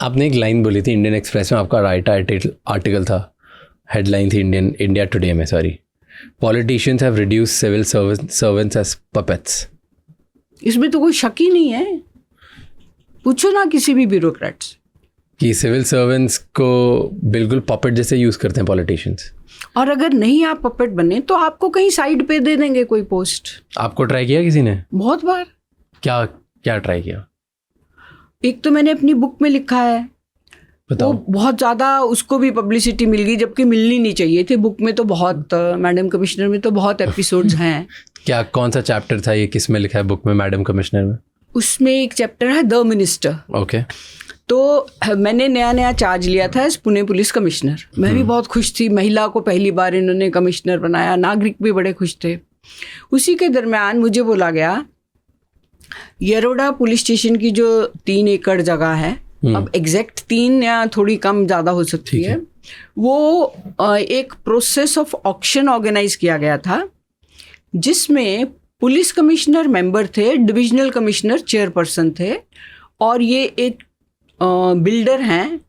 आपने एक लाइन बोली थी इंडियन एक्सप्रेस में, आपका राइट आर्टिकल था, हेडलाइन थी इंडिया टुडे में, sorry, politicians have reduced civil servants as puppets. इसमें तो कोई शक ही नहीं है, पूछो ना किसी भी ब्यूरोक्रेट्स कि सिविल सर्वेंट्स को बिल्कुल पपेट जैसे यूज़ करते हैं पॉलिटिशियंस। और अगर नहीं आप पपेट बने तो आपको कहीं साइड पे दे देंगे कोई पोस्ट। आपको ट्राई किया किसी ने? बहुत बार। क्या क्या ट्राई किया? एक तो मैंने अपनी बुक में लिखा है, बताओ। वो बहुत ज़्यादा उसको भी पब्लिसिटी मिल गई, जबकि मिलनी नहीं चाहिए थी। बुक में तो बहुत, मैडम कमिश्नर में तो बहुत एपिसोड्स हैं। क्या, कौन सा चैप्टर था ये, किस में लिखा है बुक में, मैडम कमिश्नर में? उसमें एक चैप्टर है द मिनिस्टर। ओके। तो मैंने नया चार्ज लिया था एज पुणे पुलिस कमिश्नर। मैं भी बहुत खुश थी, महिला को पहली बार इन्होंने कमिश्नर बनाया, नागरिक भी बड़े खुश थे। उसी के दरमियान मुझे बोला गया येरोडा पुलिस स्टेशन की जो 3 एकड़ जगह है, अब एग्जैक्ट 3 या थोड़ी कम ज़्यादा हो सकती है, वो एक प्रोसेस ऑफ ऑक्शन ऑर्गेनाइज किया गया था, जिसमें पुलिस कमिश्नर मेंबर थे, डिविजनल कमिश्नर चेयरपर्सन थे, और ये एक बिल्डर हैं,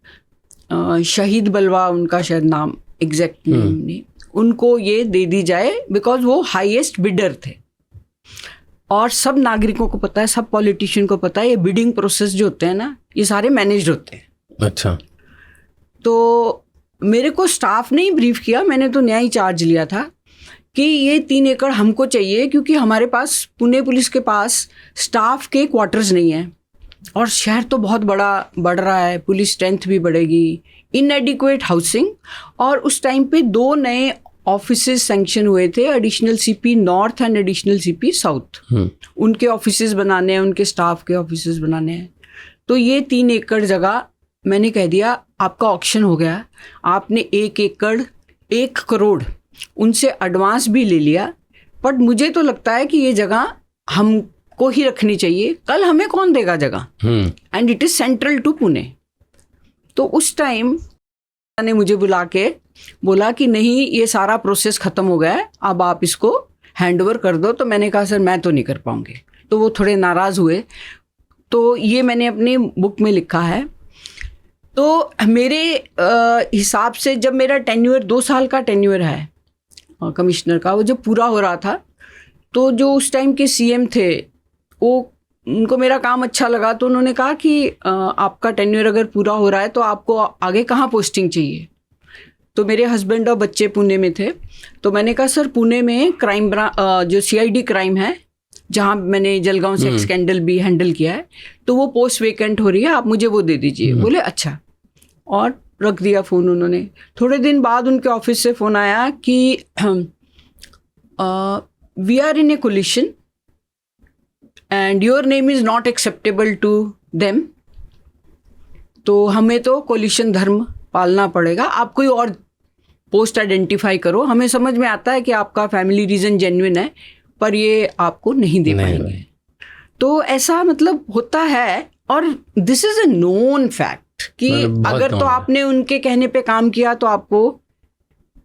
शहीद बलवा उनका शायद नाम, एग्जैक्ट नेम नहीं, उनको ये दे दी जाए बिकॉज वो हाईएस्ट बिडर थे। और सब नागरिकों को पता है, सब पॉलिटिशियन को पता है, ये बिडिंग प्रोसेस जो होते हैं ना, ये सारे मैनेज्ड होते हैं। अच्छा। तो मेरे को स्टाफ ने ही ब्रीफ किया, मैंने तो नया ही चार्ज लिया था कि ये 3 एकड़ हमको चाहिए, क्योंकि हमारे पास पुणे पुलिस के पास स्टाफ के क्वार्टर्स नहीं है, और शहर तो बहुत बड़ा बढ़ रहा है, पुलिस स्ट्रेंथ भी बढ़ेगी, इनएडिक्वेट हाउसिंग। और उस टाइम पे 2 नए ऑफिसेज सैंक्शन हुए थे, additional CP north and additional CP south. उनके ऑफिसेज बनाने हैं, उनके स्टाफ के ऑफिसेज बनाने हैं। तो ये 3 एकड़ जगह मैंने कह दिया आपका ऑक्शन हो गया, आपने 1 एकड़ 1 करोड़ उनसे एडवांस भी ले लिया, बट मुझे तो लगता है कि ये जगह हमको ही रखनी चाहिए, कल हमें कौन देगा जगह, and it is central to Pune. तो उस टाइम ने मुझे बुला के बोला कि नहीं, ये सारा प्रोसेस खत्म हो गया है, अब आप इसको हैंडओवर कर दो। तो मैंने कहा सर मैं तो नहीं कर पाऊंगी। तो वो थोड़े नाराज़ हुए। तो ये मैंने अपनी बुक में लिखा है। तो मेरे हिसाब से जब मेरा टेन्योर 2 साल का टेन्योर है कमिश्नर का, वो जब पूरा हो रहा था, तो जो उस टाइम के सीएम थे वो, उनको मेरा काम अच्छा लगा, तो उन्होंने कहा कि आपका टेन्योर अगर पूरा हो रहा है तो आपको आगे कहाँ पोस्टिंग चाहिए। तो मेरे हस्बैंड और बच्चे पुणे में थे, तो मैंने कहा सर पुणे में क्राइम जो सीआईडी क्राइम है, जहाँ मैंने जलगांव सेक्स स्कैंडल भी हैंडल किया है, तो वो पोस्ट वेकेंट हो रही है, आप मुझे वो दे दीजिए। बोले अच्छा, और रख दिया फ़ोन उन्होंने। थोड़े दिन बाद उनके ऑफिस से फ़ोन आया कि we are in a coalition and your name is not acceptable to them, तो हमें तो कोलिशन धर्म पालना पड़ेगा, आप कोई और पोस्ट आइडेंटिफाई करो। हमें समझ में आता है कि आपका फैमिली रीज़न जेन्युइन है, पर ये आपको नहीं दे पाएंगे। तो ऐसा मतलब होता है, और this is a known fact कि अगर तो आपने उनके कहने पे काम किया तो आपको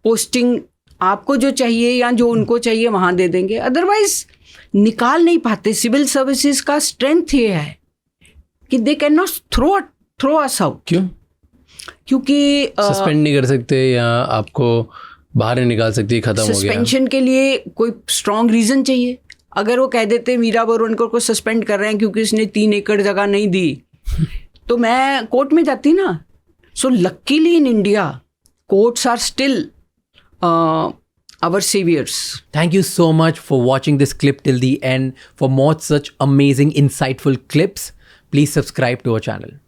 पोस्टिंग, आपको जो चाहिए या जो उनको चाहिए वहाँ दे देंगे, अदरवाइज निकाल नहीं पाते। सिविल सर्विसेज का स्ट्रेंथ ये है कि they can not throw us out. क्यों? क्योंकि सस्पेंड नहीं कर सकते या आपको बाहर नहीं निकाल सकती, खत्म हो गया। सस्पेंशन के लिए कोई स्ट्रॉन्ग रीज़न चाहिए। अगर वो कह देते मीरा बोरवणकर को सस्पेंड कर रहे हैं क्योंकि उसने 3 एकड़ जगह नहीं दी, तो मैं कोर्ट में जाती ना। So luckily in India courts are still our saviors. Thank you so much for watching this clip till the end. For more such amazing, insightful clips, please subscribe to our channel.